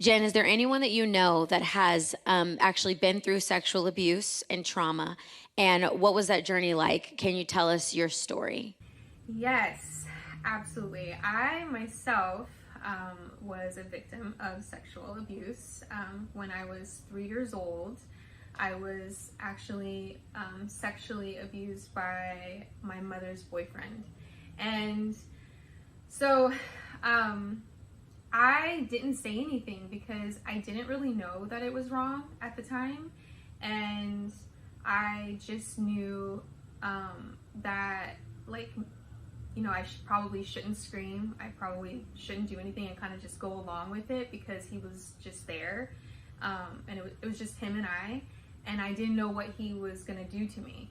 Jen, is there anyone that you know that has actually been through sexual abuse and trauma? And what was that journey like? Can you tell us your story? Yes, absolutely. I myself was a victim of sexual abuse when I was 3 years old. I was actually sexually abused by my mother's boyfriend. And so I didn't say anything because I didn't really know that it was wrong at the time. And I just knew that, like, I probably shouldn't scream. I probably shouldn't do anything and kind of just go along with it because he was just there. And it was just him and I didn't know what he was going to do to me.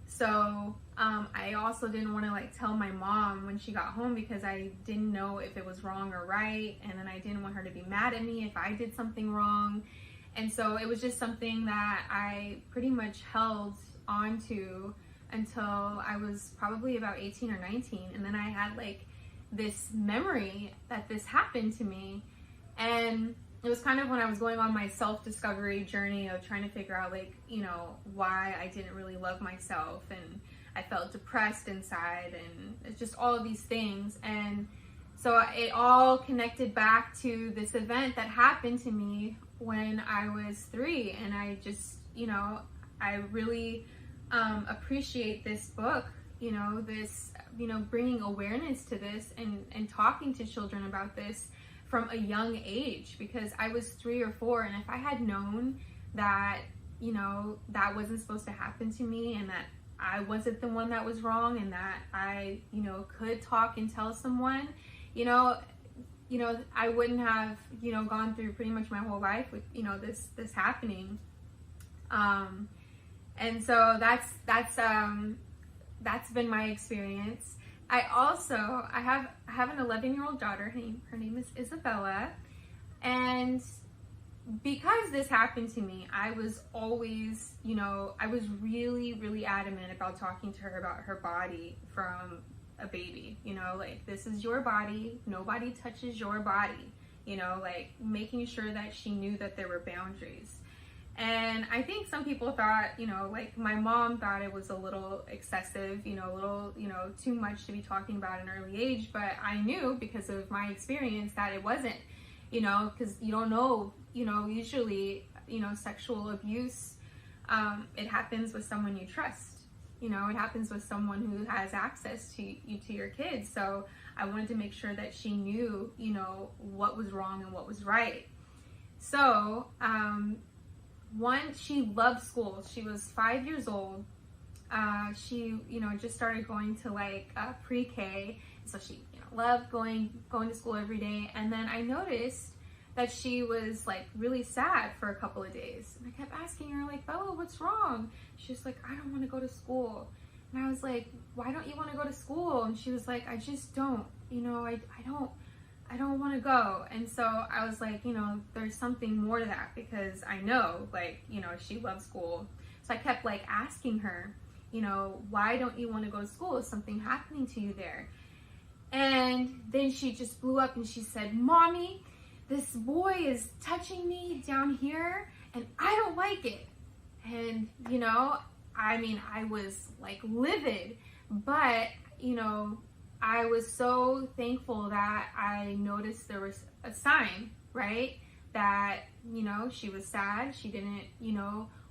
So I also didn't want to tell my mom when she got home because I didn't know if it was wrong or right. And then I didn't want her to be mad at me if I did something wrong. And so it was just something that I pretty much held on to until I was probably about 18 or 19. And then I had this memory that this happened to me. And it was kind of when I was going on my self-discovery journey of trying to figure out why I didn't really love myself, and I felt depressed inside, and it's just all of these things. And so it all connected back to this event that happened to me when I was 3. And I just, I really appreciate this book, bringing awareness to this and talking to children about this from a young age, because I was 3 or 4, and if I had known that, that wasn't supposed to happen to me, and that I wasn't the one that was wrong, and that I, could talk and tell someone, I wouldn't have, gone through pretty much my whole life with, this happening. And so that's been my experience. I have an 11-year-old daughter. Her name is Isabella. And because this happened to me, I was always, I was really, really adamant about talking to her about her body from a baby. This is your body. Nobody touches your body. Making sure that she knew that there were boundaries. And I think some people thought, my mom thought it was a little excessive, a little, too much to be talking about at an early age. But I knew because of my experience that it wasn't, because you don't know, usually, sexual abuse, it happens with someone you trust. It happens with someone who has access to your kids. So I wanted to make sure that she knew, what was wrong and what was right. So, she loved school. She was 5 years old. She, just started going to pre-K. So she, loved going to school every day. And then I noticed that she was really sad for a couple of days. And I kept asking her Bella, what's wrong? She was like, I don't want to go to school. And I was like, why don't you want to go to school? And she was like, I just don't, I don't want to go. And so I was like, there's something more to that, because I know, she loves school. So I kept asking her, why don't you want to go to school? Is something happening to you there? And then she just blew up and she said, Mommy, this boy is touching me down here and I don't like it. And, I was livid, but, I was so thankful that I noticed there was a sign, right? That, she was sad. She didn't,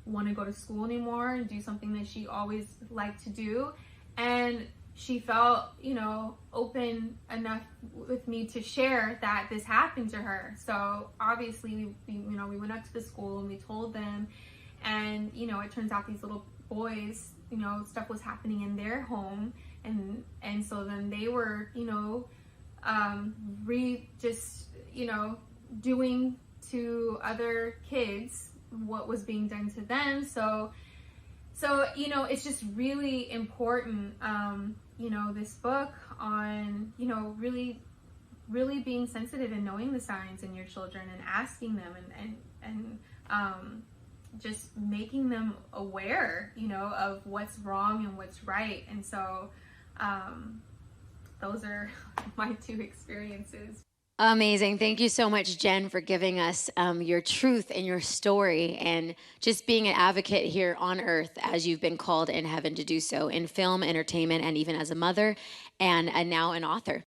want to go to school anymore and do something that she always liked to do. And she felt, open enough with me to share that this happened to her. So obviously, we went up to the school and we told them. And, it turns out these little boys, stuff was happening in their home. And so then they were, doing to other kids what was being done to them. So it's just really important, this book on, really being sensitive and knowing the signs in your children and asking them and just making them aware, of what's wrong and what's right. And so those are my 2 experiences. Amazing. Thank you so much, Jen, for giving us your truth and your story and just being an advocate here on earth as you've been called in heaven to do so in film, entertainment, and even as a mother and now an author.